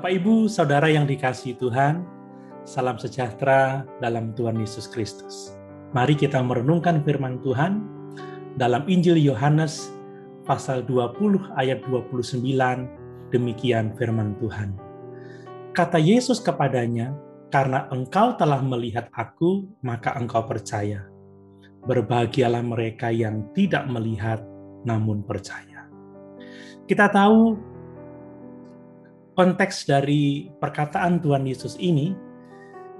Bapak, Ibu, Saudara yang dikasihi Tuhan, salam sejahtera dalam Tuhan Yesus Kristus. Mari kita merenungkan firman Tuhan dalam Injil Yohanes pasal 20 ayat 29, demikian firman Tuhan. Kata Yesus kepadanya, "Karena engkau telah melihat aku, maka engkau percaya. Berbahagialah mereka yang tidak melihat, namun percaya." Kita tahu konteks dari perkataan Tuhan Yesus ini,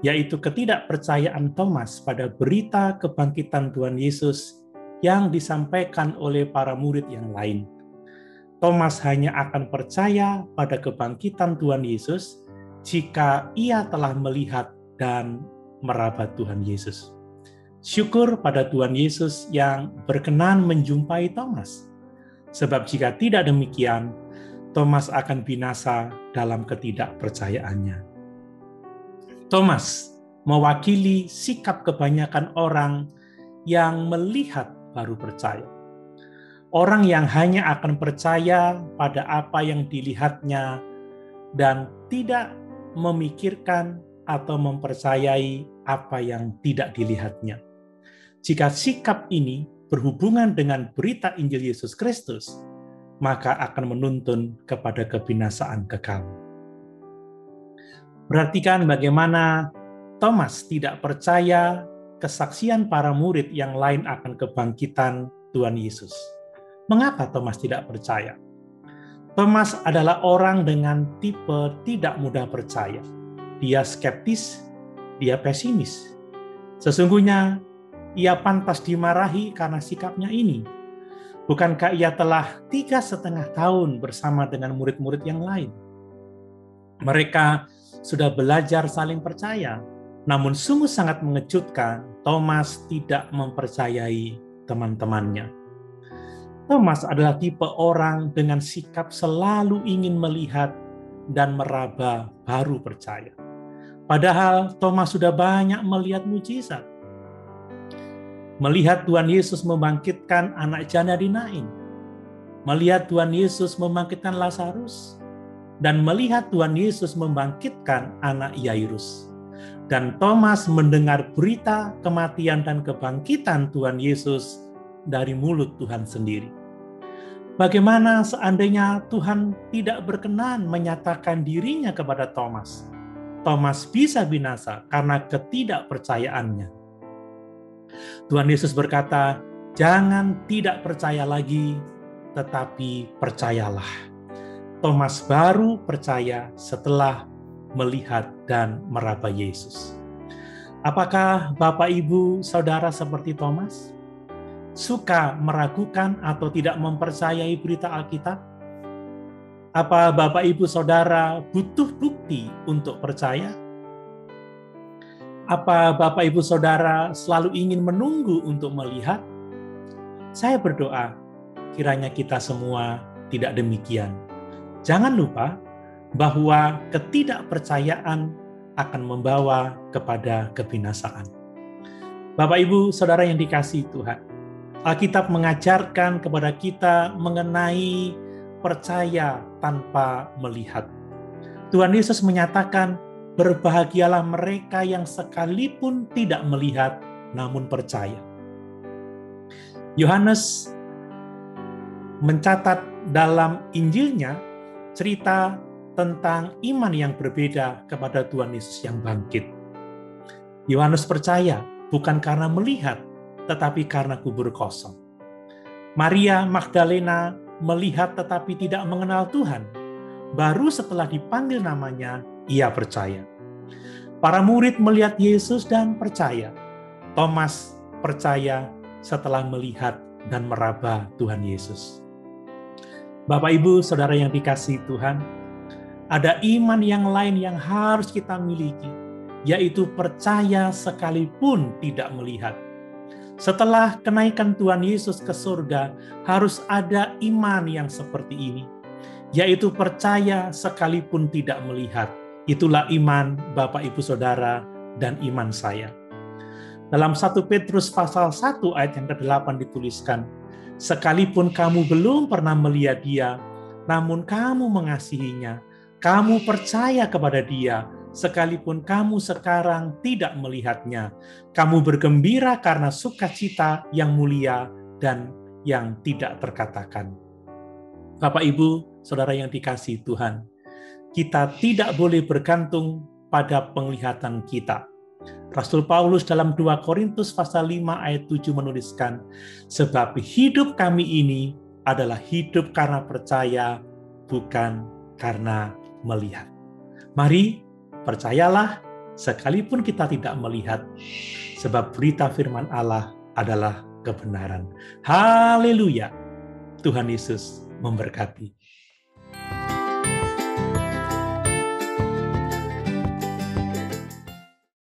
yaitu ketidakpercayaan Thomas pada berita kebangkitan Tuhan Yesus yang disampaikan oleh para murid yang lain. Thomas hanya akan percaya pada kebangkitan Tuhan Yesus jika ia telah melihat dan meraba Tuhan Yesus. Syukur pada Tuhan Yesus yang berkenan menjumpai Thomas. Sebab jika tidak demikian, Thomas akan binasa dalam ketidakpercayaannya. Thomas mewakili sikap kebanyakan orang yang melihat baru percaya. Orang yang hanya akan percaya pada apa yang dilihatnya dan tidak memikirkan atau mempercayai apa yang tidak dilihatnya. Jika sikap ini berhubungan dengan berita Injil Yesus Kristus, maka akan menuntun kepada kebinasaan kekal. Perhatikan bagaimana Thomas tidak percaya kesaksian para murid yang lain akan kebangkitan Tuhan Yesus. Mengapa Thomas tidak percaya? Thomas adalah orang dengan tipe tidak mudah percaya. Dia skeptis, dia pesimis. Sesungguhnya ia pantas dimarahi karena sikapnya ini. Bukankah ia telah 3,5 tahun bersama dengan murid-murid yang lain? Mereka sudah belajar saling percaya, namun sungguh sangat mengejutkan, Thomas tidak mempercayai teman-temannya. Thomas adalah tipe orang dengan sikap selalu ingin melihat dan meraba baru percaya. Padahal Thomas sudah banyak melihat mujizat. Melihat Tuhan Yesus membangkitkan anak janda di Nain, melihat Tuhan Yesus membangkitkan Lazarus, dan melihat Tuhan Yesus membangkitkan anak Yairus. Dan Thomas mendengar berita kematian dan kebangkitan Tuhan Yesus dari mulut Tuhan sendiri. Bagaimana seandainya Tuhan tidak berkenan menyatakan dirinya kepada Thomas? Thomas bisa binasa karena ketidakpercayaannya. Tuhan Yesus berkata, "Jangan tidak percaya lagi, tetapi percayalah." Thomas baru percaya setelah melihat dan meraba Yesus. Apakah Bapak, Ibu, Saudara seperti Thomas? Suka meragukan atau tidak mempercayai berita Alkitab? Apa Bapak, Ibu, Saudara butuh bukti untuk percaya? Apa Bapak, Ibu, Saudara selalu ingin menunggu untuk melihat? Saya berdoa, kiranya kita semua tidak demikian. Jangan lupa bahwa ketidakpercayaan akan membawa kepada kebinasaan. Bapak, Ibu, Saudara yang dikasihi Tuhan, Alkitab mengajarkan kepada kita mengenai percaya tanpa melihat. Tuhan Yesus menyatakan, "Berbahagialah mereka yang sekalipun tidak melihat, namun percaya." Yohanes mencatat dalam Injilnya cerita tentang iman yang berbeda kepada Tuhan Yesus yang bangkit. Yohanes percaya bukan karena melihat, tetapi karena kubur kosong. Maria Magdalena melihat tetapi tidak mengenal Tuhan. Baru setelah dipanggil namanya, ia percaya. Para murid melihat Yesus dan percaya. Thomas percaya setelah melihat dan meraba Tuhan Yesus. Bapak, Ibu, Saudara yang dikasihi Tuhan, ada iman yang lain yang harus kita miliki, yaitu percaya sekalipun tidak melihat. Setelah kenaikan Tuhan Yesus ke surga, harus ada iman yang seperti ini, yaitu percaya sekalipun tidak melihat. Itulah iman Bapak, Ibu, Saudara, dan iman saya. Dalam 1 Petrus pasal 1 ayat yang ke-8 dituliskan, "Sekalipun kamu belum pernah melihat Dia, namun kamu mengasihinya, Kamu percaya kepada Dia, sekalipun kamu sekarang tidak melihatnya. Kamu bergembira karena sukacita yang mulia dan yang tidak terkatakan. Bapak, Ibu, Saudara yang dikasihi Tuhan, kita tidak boleh bergantung pada penglihatan kita. Rasul Paulus dalam 2 Korintus pasal 5 ayat 7 menuliskan, sebab hidup kami ini adalah hidup karena percaya, bukan karena melihat. Mari percayalah sekalipun kita tidak melihat, sebab berita firman Allah adalah kebenaran. Haleluya. Tuhan Yesus memberkati.